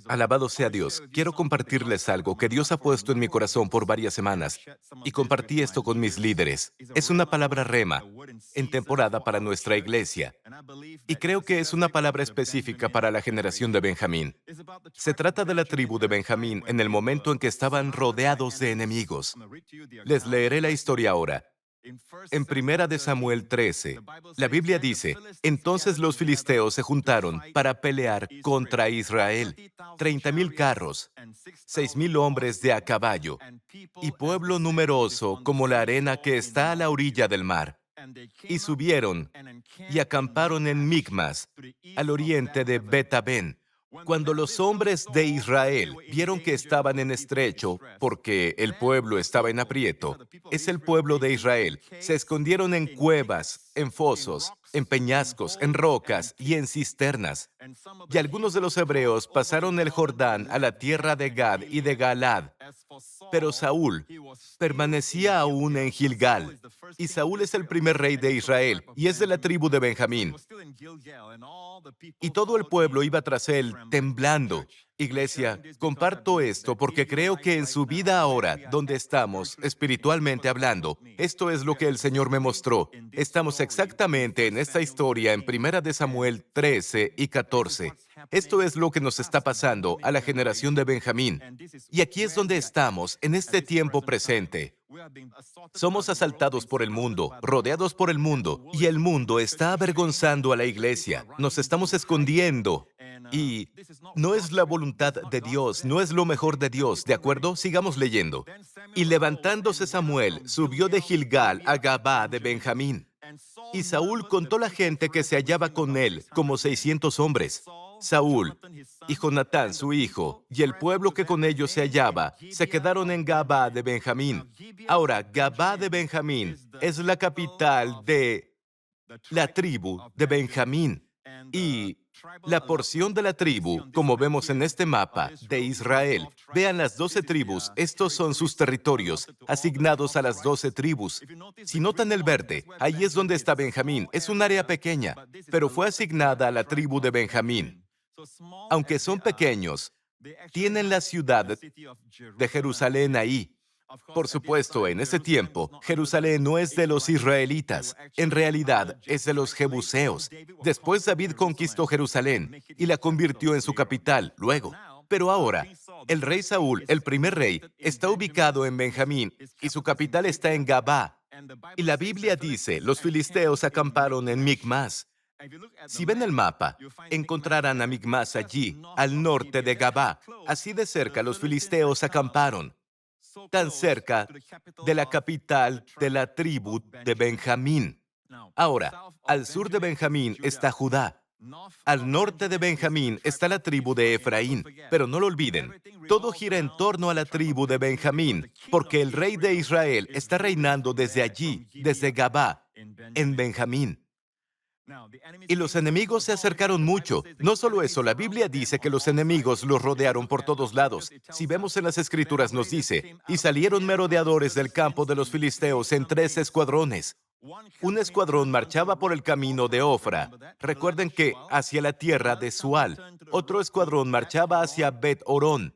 Alabado sea Dios. Quiero compartirles algo que Dios ha puesto en mi corazón por varias semanas y compartí esto con mis líderes. Es una palabra rema en temporada para nuestra iglesia y creo que es una palabra específica para la generación de Benjamín. Se trata de la tribu de Benjamín en el momento en que estaban rodeados de enemigos. Les leeré la historia ahora. En Primera de Samuel 13, la Biblia dice, entonces los filisteos se juntaron para pelear contra Israel. 30,000 carros, 6,000 hombres de a caballo y pueblo numeroso como la arena que está a la orilla del mar. Y subieron y acamparon en Micmas, al oriente de Bet-aven. Cuando los hombres de Israel vieron que estaban en estrecho, porque el pueblo estaba en aprieto, es el pueblo de Israel, se escondieron en cuevas, en fosos, en peñascos, en rocas y en cisternas. Y algunos de los hebreos pasaron el Jordán a la tierra de Gad y de Galad. Pero Saúl permanecía aún en Gilgal. Y Saúl es el primer rey de Israel y es de la tribu de Benjamín. Y todo el pueblo iba tras él, temblando. Iglesia, comparto esto porque creo que en su vida ahora, donde estamos, espiritualmente hablando, esto es lo que el Señor me mostró. Estamos exactamente en esta historia en Primera de Samuel 13 y 14. Esto es lo que nos está pasando a la generación de Benjamín. Y aquí es donde estamos, en este tiempo presente. Somos asaltados por el mundo, rodeados por el mundo, y el mundo está avergonzando a la iglesia. Nos estamos escondiendo. Y no es la voluntad de Dios, no es lo mejor de Dios, ¿de acuerdo? Sigamos leyendo. Y levantándose Samuel, subió de Gilgal a Gabá de Benjamín. Y Saúl contó la gente que se hallaba con él, como 600 hombres. Saúl y Jonatán, su hijo, y el pueblo que con ellos se hallaba, se quedaron en Gabá de Benjamín. Ahora, Gabá de Benjamín es la capital de la tribu de Benjamín. Y la porción de la tribu, como vemos en este mapa, de Israel. Vean las 12 tribus, estos son sus territorios, asignados a las 12 tribus. Si notan el verde, ahí es donde está Benjamín. Es un área pequeña, pero fue asignada a la tribu de Benjamín. Aunque son pequeños, tienen la ciudad de Jerusalén ahí. Por supuesto, en ese tiempo, Jerusalén no es de los israelitas, en realidad es de los jebuseos. Después David conquistó Jerusalén y la convirtió en su capital luego. Pero ahora, el rey Saúl, el primer rey, está ubicado en Benjamín y su capital está en Gabá. Y la Biblia dice, los filisteos acamparon en Micmas. Si ven el mapa, encontrarán a Micmas allí, al norte de Gabá. Así de cerca los filisteos acamparon, tan cerca de la capital de la tribu de Benjamín. Ahora, al sur de Benjamín está Judá. Al norte de Benjamín está la tribu de Efraín. Pero no lo olviden, todo gira en torno a la tribu de Benjamín, porque el rey de Israel está reinando desde allí, desde Gabá, en Benjamín. Y los enemigos se acercaron mucho. No solo eso, la Biblia dice que los enemigos los rodearon por todos lados. Si vemos en las Escrituras nos dice, y salieron merodeadores del campo de los filisteos en 3 escuadrones. Un escuadrón marchaba por el camino de Ofra. Recuerden que hacia la tierra de Sual. Otro escuadrón marchaba hacia Bet-Orón.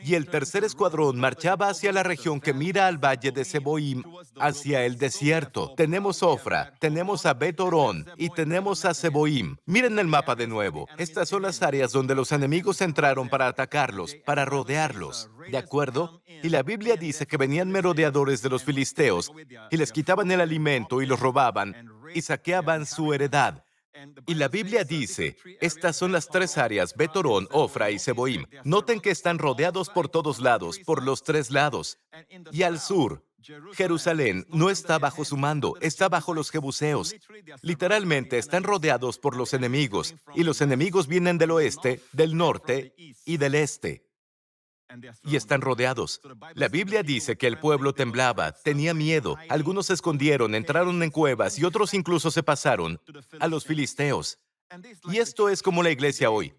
Y el tercer escuadrón marchaba hacia la región que mira al valle de Seboim, hacia el desierto. Tenemos Ofra, tenemos a Bet-Orón y tenemos a Seboim. Miren el mapa de nuevo. Estas son las áreas donde los enemigos entraron para atacarlos, para rodearlos. ¿De acuerdo? Y la Biblia dice que venían merodeadores de los filisteos y les quitaban el alimento y los robaban y saqueaban su heredad. Y la Biblia dice, estas son las 3 áreas, Bet-Orón, Ofra y Seboim. Noten que están rodeados por todos lados, por los 3 lados. Y al sur, Jerusalén no está bajo su mando, está bajo los jebuseos. Literalmente están rodeados por los enemigos, y los enemigos vienen del oeste, del norte y del este. Y están rodeados. La Biblia dice que el pueblo temblaba, tenía miedo. Algunos se escondieron, entraron en cuevas y otros incluso se pasaron a los filisteos. Y esto es como la iglesia hoy.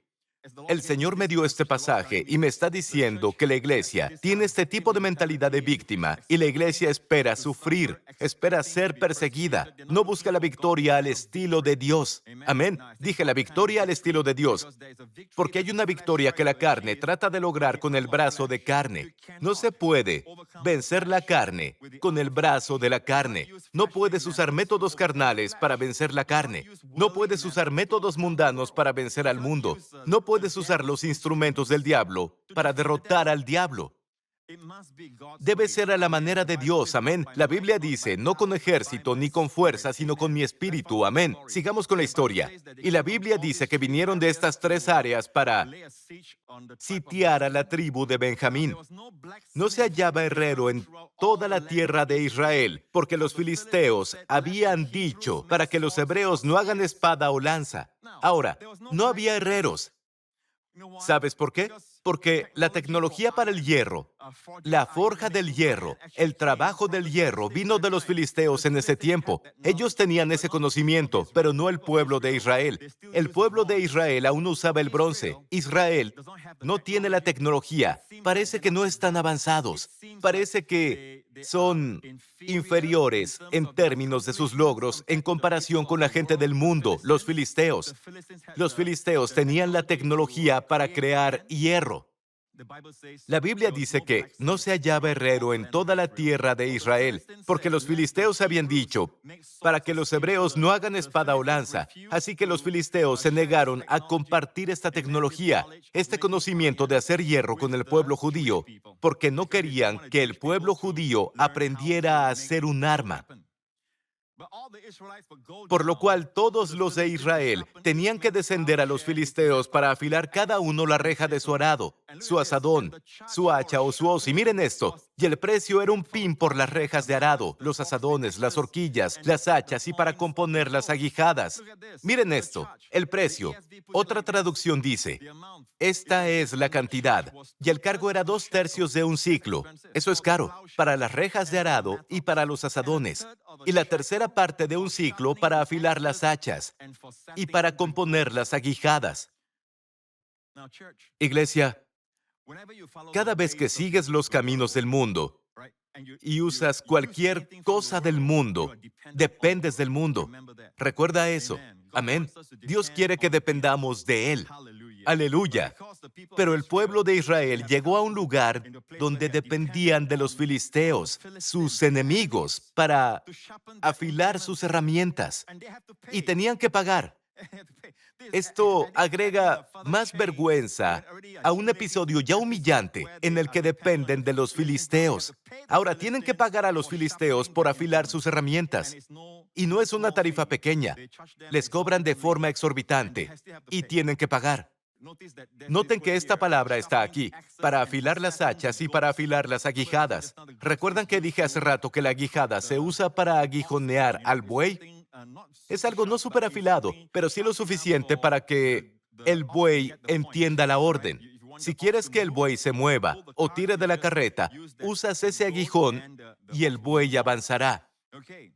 El Señor me dio este pasaje y me está diciendo que la iglesia tiene este tipo de mentalidad de víctima y la iglesia espera sufrir, espera ser perseguida. No busca la victoria al estilo de Dios. Amén. Dije la victoria al estilo de Dios, porque hay una victoria que la carne trata de lograr con el brazo de carne. No se puede vencer la carne con el brazo de la carne. No puedes usar métodos carnales para vencer la carne. No puedes usar métodos mundanos para vencer al mundo. No puedes usar los instrumentos del diablo para derrotar al diablo. Debe ser a la manera de Dios, amén. La Biblia dice, no con ejército ni con fuerza, sino con mi espíritu, amén. Sigamos con la historia. Y la Biblia dice que vinieron de estas tres áreas para sitiar a la tribu de Benjamín. No se hallaba herrero en toda la tierra de Israel, porque los filisteos habían dicho para que los hebreos no hagan espada o lanza. Ahora, no había herreros. ¿Sabes por qué? Porque la tecnología para el hierro, la forja del hierro, el trabajo del hierro vino de los filisteos en ese tiempo. Ellos tenían ese conocimiento, pero no el pueblo de Israel. El pueblo de Israel aún usaba el bronce. Israel no tiene la tecnología. Parece que no están avanzados. Parece que son inferiores en términos de sus logros en comparación con la gente del mundo, los filisteos. Los filisteos tenían la tecnología para crear hierro. La Biblia dice que no se hallaba herrero en toda la tierra de Israel, porque los filisteos habían dicho, para que los hebreos no hagan espada o lanza. Así que los filisteos se negaron a compartir esta tecnología, este conocimiento de hacer hierro con el pueblo judío, porque no querían que el pueblo judío aprendiera a hacer un arma. Por lo cual todos los de Israel tenían que descender a los filisteos para afilar cada uno la reja de su arado, su asadón, su hacha o su hoz. Y miren esto, y el precio era un pin por las rejas de arado, los asadones, las horquillas, las hachas y para componer las aguijadas. Miren esto, el precio. Otra traducción dice, esta es la cantidad, y el cargo era 2/3 de un ciclo. Eso es caro, para las rejas de arado y para los asadones. Y la tercera parte de un ciclo para afilar las hachas y para componer las aguijadas. Iglesia, cada vez que sigues los caminos del mundo y usas cualquier cosa del mundo, dependes del mundo. Recuerda eso. Amén. Dios quiere que dependamos de Él. Aleluya. Pero el pueblo de Israel llegó a un lugar donde dependían de los filisteos, sus enemigos, para afilar sus herramientas. Y tenían que pagar. Esto agrega más vergüenza a un episodio ya humillante en el que dependen de los filisteos. Ahora tienen que pagar a los filisteos por afilar sus herramientas. Y no es una tarifa pequeña. Les cobran de forma exorbitante y tienen que pagar. Noten que esta palabra está aquí, para afilar las hachas y para afilar las aguijadas. ¿Recuerdan que dije hace rato que la aguijada se usa para aguijonear al buey? Es algo no súper afilado, pero sí lo suficiente para que el buey entienda la orden. Si quieres que el buey se mueva o tire de la carreta, usas ese aguijón y el buey avanzará.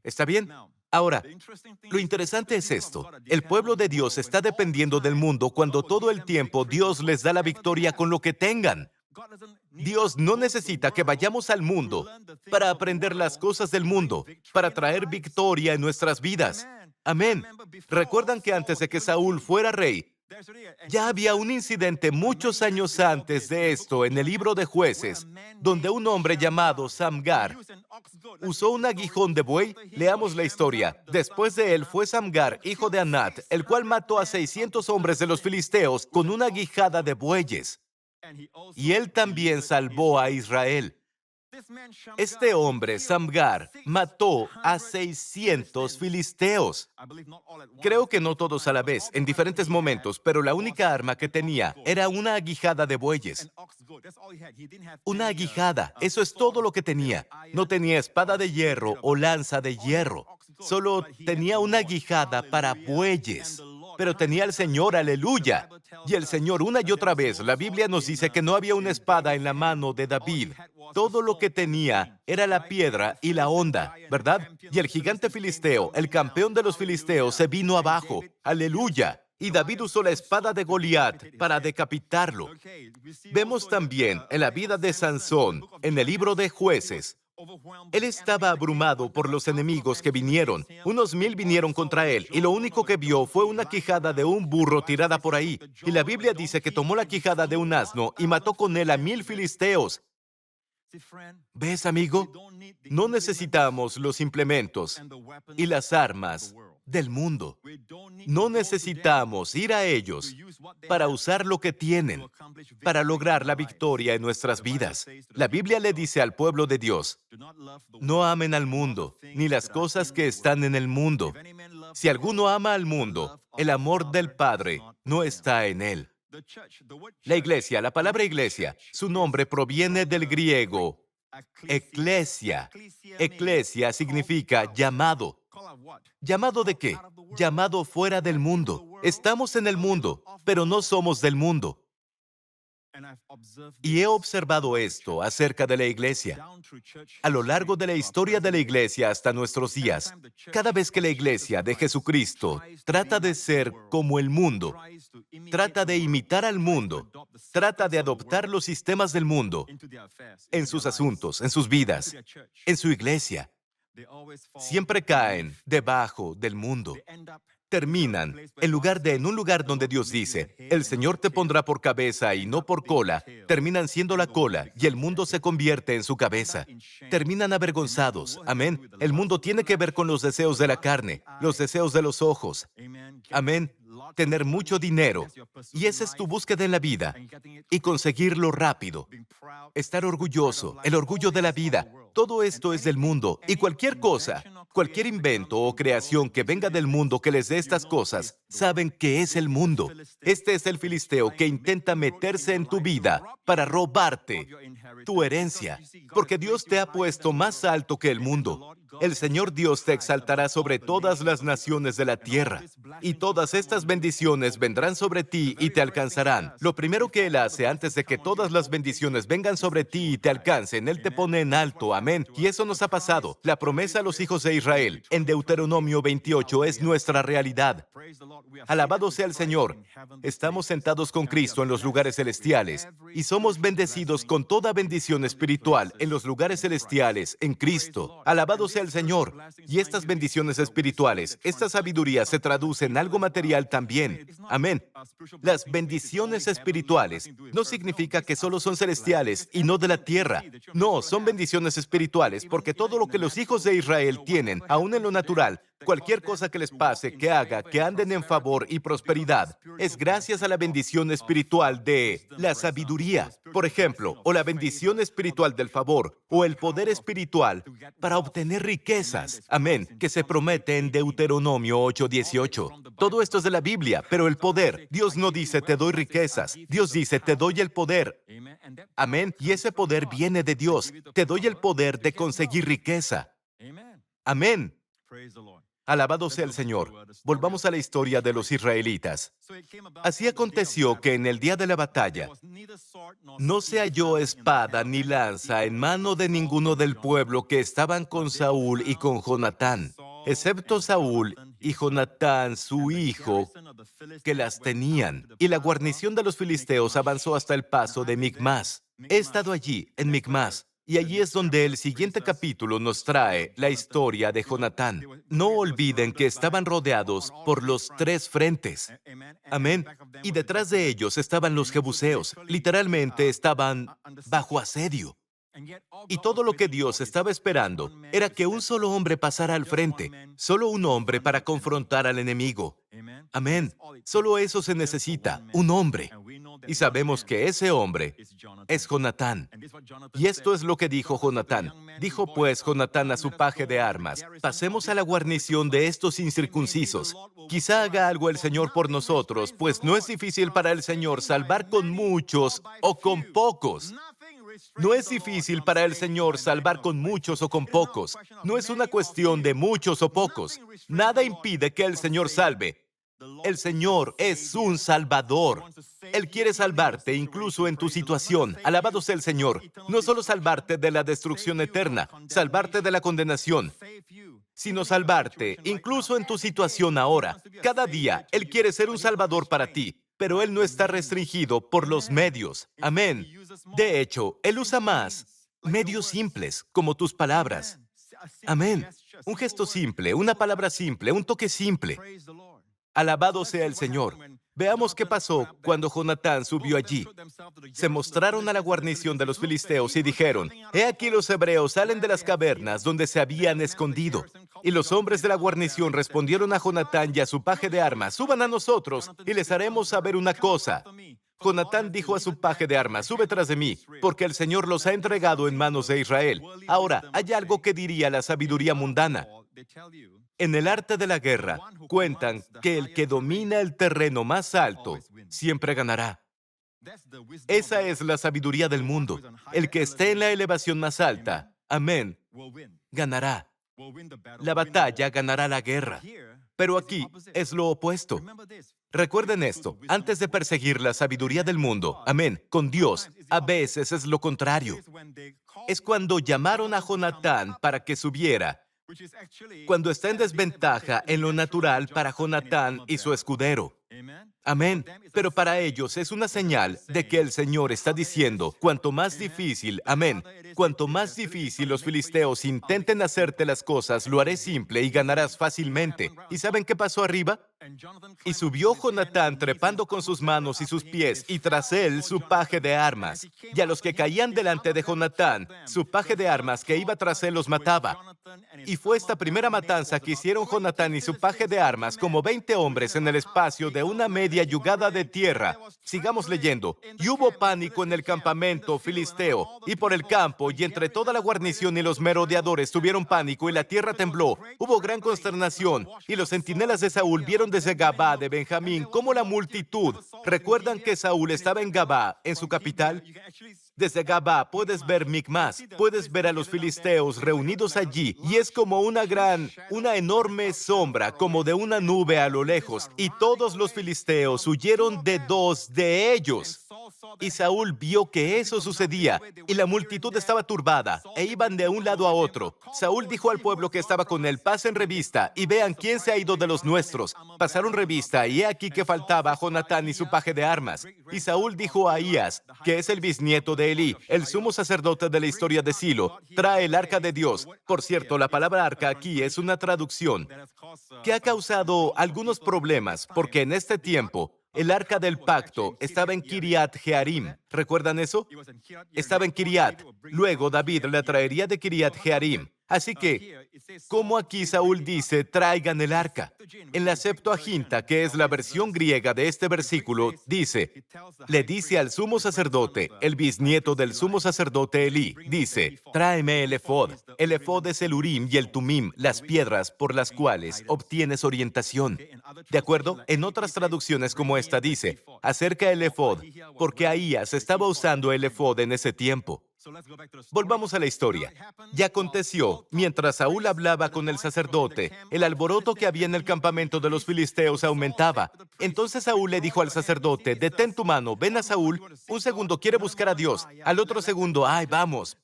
¿Está bien? Ahora, lo interesante es esto. El pueblo de Dios está dependiendo del mundo cuando todo el tiempo Dios les da la victoria con lo que tengan. Dios no necesita que vayamos al mundo para aprender las cosas del mundo, para traer victoria en nuestras vidas. Amén. ¿Recuerdan que antes de que Saúl fuera rey, ya había un incidente muchos años antes de esto en el libro de Jueces, donde un hombre llamado Samgar usó un aguijón de buey? Leamos la historia. Después de él fue Samgar, hijo de Anat, el cual mató a 600 hombres de los filisteos con una aguijada de bueyes. Y él también salvó a Israel. Este hombre, Samgar, mató a 600 filisteos. Creo que no todos a la vez, en diferentes momentos, pero la única arma que tenía era una aguijada de bueyes. Una aguijada, eso es todo lo que tenía. No tenía espada de hierro o lanza de hierro. Solo tenía una aguijada para bueyes. Pero tenía al Señor, aleluya. Y el Señor una y otra vez, la Biblia nos dice que no había una espada en la mano de David. Todo lo que tenía era la piedra y la honda, ¿verdad? Y el gigante filisteo, el campeón de los filisteos, se vino abajo. Aleluya. Y David usó la espada de Goliat para decapitarlo. Vemos también en la vida de Sansón, en el libro de Jueces. Él estaba abrumado por los enemigos que vinieron. Unos 1000 vinieron contra él, y lo único que vio fue una quijada de un burro tirada por ahí. Y la Biblia dice que tomó la quijada de un asno y mató con él a 1000 filisteos. ¿Ves, amigo? No necesitamos los implementos y las armas del mundo. No necesitamos ir a ellos para usar lo que tienen, para lograr la victoria en nuestras vidas. La Biblia le dice al pueblo de Dios: no amen al mundo, ni las cosas que están en el mundo. Si alguno ama al mundo, el amor del Padre no está en él. La iglesia, la palabra iglesia, su nombre proviene del griego eclesia. Eclesia significa llamado. ¿Llamado de qué? Llamado fuera del mundo. Estamos en el mundo, pero no somos del mundo. Y he observado esto acerca de la iglesia. A lo largo de la historia de la iglesia hasta nuestros días, cada vez que la iglesia de Jesucristo trata de ser como el mundo, trata de imitar al mundo, trata de adoptar los sistemas del mundo en sus asuntos, en sus vidas, en su iglesia, siempre caen debajo del mundo. Terminan en un lugar donde Dios dice: el Señor te pondrá por cabeza y no por cola. Terminan siendo la cola y el mundo se convierte en su cabeza. Terminan avergonzados. Amén. El mundo tiene que ver con los deseos de la carne, los deseos de los ojos. Amén. Tener mucho dinero. Y esa es tu búsqueda en la vida. Y conseguirlo rápido. Estar orgulloso, el orgullo de la vida. Todo esto es del mundo. Y cualquier cosa, cualquier invento o creación que venga del mundo que les dé estas cosas, saben que es el mundo. Este es el filisteo que intenta meterse en tu vida para robarte tu herencia, porque Dios te ha puesto más alto que el mundo. El Señor Dios te exaltará sobre todas las naciones de la tierra, y todas estas bendiciones vendrán sobre ti y te alcanzarán. Lo primero que Él hace antes de que todas las bendiciones vengan sobre ti y te alcancen, Él te pone en alto. Amén. Y eso nos ha pasado. La promesa a los hijos de Israel en Deuteronomio 28 es nuestra realidad. Alabado sea el Señor. Estamos sentados con Cristo en los lugares celestiales y somos bendecidos con toda bendición espiritual en los lugares celestiales en Cristo. Alabado sea el Señor. Y estas bendiciones espirituales, esta sabiduría se traduce en algo material también. Amén. Las bendiciones espirituales no significa que solo son celestiales y no de la tierra. No, son bendiciones espirituales porque todo lo que los hijos de Israel tienen, aún en lo natural, cualquier cosa que les pase, que haga, que anden en favor y prosperidad, es gracias a la bendición espiritual de la sabiduría, por ejemplo, o la bendición espiritual del favor, o el poder espiritual para obtener riquezas. Amén, que se promete en Deuteronomio 8:18. Todo esto es de la Biblia, pero el poder, Dios no dice te doy riquezas, Dios dice te doy el poder. Amén, y ese poder viene de Dios. Te doy el poder de conseguir riqueza. Amén. Alabado sea el Señor. Volvamos a la historia de los israelitas. Así aconteció que en el día de la batalla no se halló espada ni lanza en mano de ninguno del pueblo que estaban con Saúl y con Jonatán, excepto Saúl y Jonatán, su hijo, que las tenían. Y la guarnición de los filisteos avanzó hasta el paso de Micmas. He estado allí, en Micmas. Y allí es donde el siguiente capítulo nos trae la historia de Jonatán. No olviden que estaban rodeados por los 3 frentes. Amén. Y detrás de ellos estaban los jebuseos. Literalmente estaban bajo asedio. Y todo lo que Dios estaba esperando era que un solo hombre pasara al frente, solo un hombre para confrontar al enemigo. Amén. Solo eso se necesita, un hombre. Y sabemos que ese hombre es Jonatán. Y esto es lo que dijo Jonatán. Dijo pues Jonatán a su paje de armas: pasemos a la guarnición de estos incircuncisos. Quizá haga algo el Señor por nosotros, pues no es difícil para el Señor salvar con muchos o con pocos. No es difícil para el Señor salvar con muchos o con pocos. No es una cuestión de muchos o pocos. Nada impide que el Señor salve. El Señor es un Salvador. Él quiere salvarte incluso en tu situación. Alabado sea el Señor. No solo salvarte de la destrucción eterna, salvarte de la condenación, sino salvarte, incluso en tu situación ahora. Cada día, Él quiere ser un salvador para ti, pero Él no está restringido por los medios. Amén. De hecho, Él usa más medios simples, como tus palabras. Amén. Un gesto simple, una palabra simple, un toque simple. Alabado sea el Señor. Veamos qué pasó cuando Jonatán subió allí. Se mostraron a la guarnición de los filisteos y dijeron: «He aquí los hebreos salen de las cavernas donde se habían escondido». Y los hombres de la guarnición respondieron a Jonatán y a su paje de armas: «Suban a nosotros y les haremos saber una cosa». Jonatán dijo a su paje de armas: «Sube tras de mí, porque el Señor los ha entregado en manos de Israel». Ahora, hay algo que diría la sabiduría mundana. En el arte de la guerra, cuentan que el que domina el terreno más alto siempre ganará. Esa es la sabiduría del mundo. El que esté en la elevación más alta, amén, ganará. La batalla ganará la guerra. Pero aquí es lo opuesto. Recuerden esto, antes de perseguir la sabiduría del mundo, amén, con Dios, a veces es lo contrario. Es cuando llamaron a Jonatán para que subiera, cuando está en desventaja en lo natural para Jonatán y su escudero. Amén. Pero para ellos es una señal de que el Señor está diciendo: cuanto más difícil, amén, cuanto más difícil los filisteos intenten hacerte las cosas, lo haré simple y ganarás fácilmente. ¿Y saben qué pasó arriba? Y subió Jonatán trepando con sus manos y sus pies, y tras él su paje de armas. Y a los que caían delante de Jonatán, su paje de armas que iba tras él los mataba. Y fue esta primera matanza que hicieron Jonatán y su paje de armas, como 20 hombres en el espacio de una media yugada de tierra. Sigamos leyendo. Y hubo pánico en el campamento filisteo, y por el campo, y entre toda la guarnición y los merodeadores tuvieron pánico, y la tierra tembló. Hubo gran consternación, y los centinelas de Saúl vieron desde Gabá de Benjamín cómo la multitud. ¿Recuerdan que Saúl estaba en Gabá, en su capital? Desde Gabá puedes ver Micmas, puedes ver a los filisteos reunidos allí, y es como una enorme sombra, como de una nube a lo lejos, y todos los filisteos huyeron de dos de ellos. Y Saúl vio que eso sucedía, y la multitud estaba turbada, e iban de un lado a otro. Saúl dijo al pueblo que estaba con él: «Pasen revista, y vean quién se ha ido de los nuestros». Pasaron revista, y he aquí que faltaba Jonatán y su paje de armas. Y Saúl dijo a Ahías, que es el bisnieto de Elí, el sumo sacerdote de la historia de Silo: «Trae el arca de Dios». Por cierto, la palabra arca aquí es una traducción que ha causado algunos problemas, porque en este tiempo el arca del pacto estaba en Kiriat Jearim. ¿Recuerdan eso? Estaba en Kiriat. Luego David la traería de Kiriat Jearim. Así que, como aquí Saúl dice: «Traigan el arca». En la Septuaginta, que es la versión griega de este versículo, dice, le dice al sumo sacerdote, el bisnieto del sumo sacerdote Elí, dice: «Tráeme el efod». El efod es el Urim y el Tumim, las piedras por las cuales obtienes orientación. ¿De acuerdo? En otras traducciones como esta dice: «Acerca el efod», porque Ahías estaba usando el efod en ese tiempo. Volvamos a la historia. Y aconteció, mientras Saúl hablaba con el sacerdote, el alboroto que había en el campamento de los filisteos aumentaba. Entonces Saúl le dijo al sacerdote: «Detén tu mano, ven a Saúl. Un segundo quiere buscar a Dios. Al otro segundo, ay, vamos.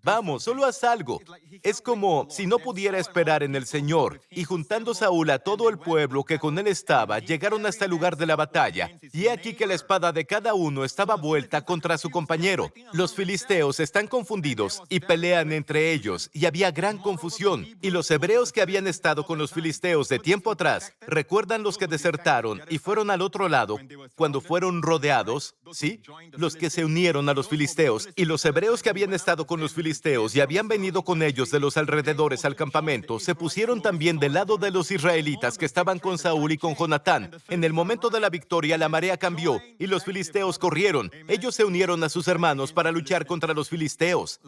Vamos, solo haz algo». Es como si no pudiera esperar en el Señor. Y juntando Saúl a todo el pueblo que con él estaba, llegaron hasta el lugar de la batalla. Y he aquí que la espada de cada uno estaba vuelta contra su compañero. Los filisteos están confundidos y pelean entre ellos, y había gran confusión. Y los hebreos que habían estado con los filisteos de tiempo atrás, ¿recuerdan los que desertaron y fueron al otro lado cuando fueron rodeados? ¿Sí? Los que se unieron a los filisteos, y los hebreos que habían estado con los filisteos y habían venido con ellos de los alrededores al campamento, se pusieron también del lado de los israelitas que estaban con Saúl y con Jonatán. En el momento de la victoria, la marea cambió y los filisteos corrieron. Ellos se unieron a sus hermanos para luchar contra los filisteos.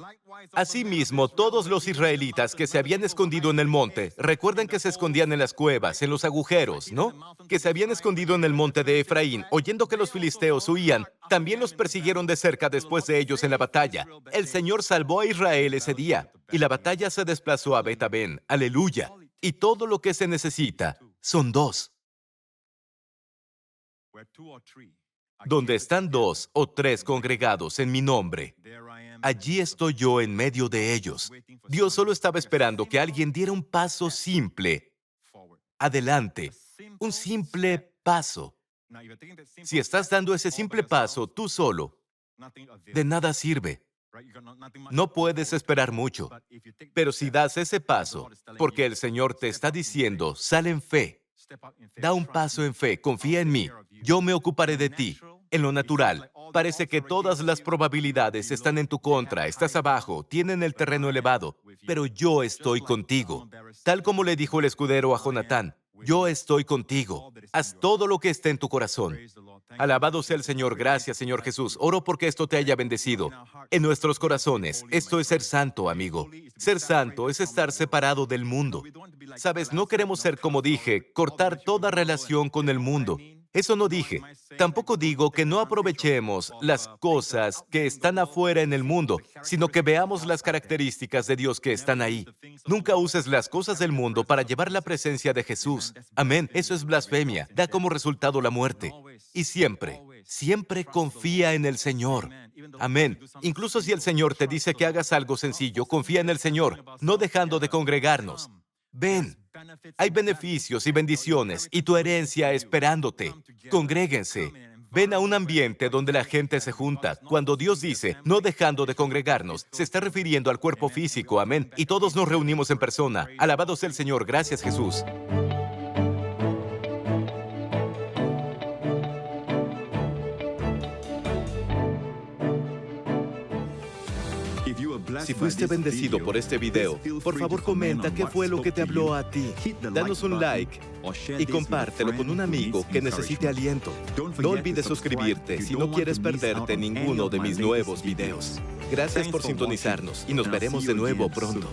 Asimismo, todos los israelitas que se habían escondido en el monte, recuerden que se escondían en las cuevas, en los agujeros, ¿no? Que se habían escondido en el monte de Efraín, oyendo que los filisteos huían, también los persiguieron de cerca después de ellos en la batalla. El Señor salvó a Israel ese día, y la batalla se desplazó a Bet-Aven. Aleluya. Y todo lo que se necesita son dos. Donde están dos o tres congregados en mi nombre, allí estoy yo en medio de ellos. Dios solo estaba esperando que alguien diera un paso simple adelante, un simple paso. Si estás dando ese simple paso tú solo, de nada sirve. No puedes esperar mucho. Pero si das ese paso, porque el Señor te está diciendo, sal en fe, da un paso en fe, confía en mí, yo me ocuparé de ti. En lo natural, parece que todas las probabilidades están en tu contra, estás abajo, tienen el terreno elevado, pero yo estoy contigo. Tal como le dijo el escudero a Jonatán, yo estoy contigo. Haz todo lo que esté en tu corazón. Alabado sea el Señor. Gracias, Señor Jesús. Oro porque esto te haya bendecido. En nuestros corazones, esto es ser santo, amigo. Ser santo es estar separado del mundo. Sabes, no queremos ser, como dije, cortar toda relación con el mundo. Eso no dije. Tampoco digo que no aprovechemos las cosas que están afuera en el mundo, sino que veamos las características de Dios que están ahí. Nunca uses las cosas del mundo para llevar la presencia de Jesús. Amén. Eso es blasfemia. Da como resultado la muerte. Y siempre, siempre confía en el Señor. Amén. Incluso si el Señor te dice que hagas algo sencillo, confía en el Señor, no dejando de congregarnos. Ven. Hay beneficios y bendiciones y tu herencia esperándote. Congréguense. Ven a un ambiente donde la gente se junta. Cuando Dios dice, no dejando de congregarnos, se está refiriendo al cuerpo físico. Amén. Y todos nos reunimos en persona. Alabado sea el Señor. Gracias, Jesús. Si fuiste bendecido por este video, por favor comenta qué fue lo que te habló a ti. Danos un like y compártelo con un amigo que necesite aliento. No olvides suscribirte si no quieres perderte ninguno de mis nuevos videos. Gracias por sintonizarnos y nos veremos de nuevo pronto.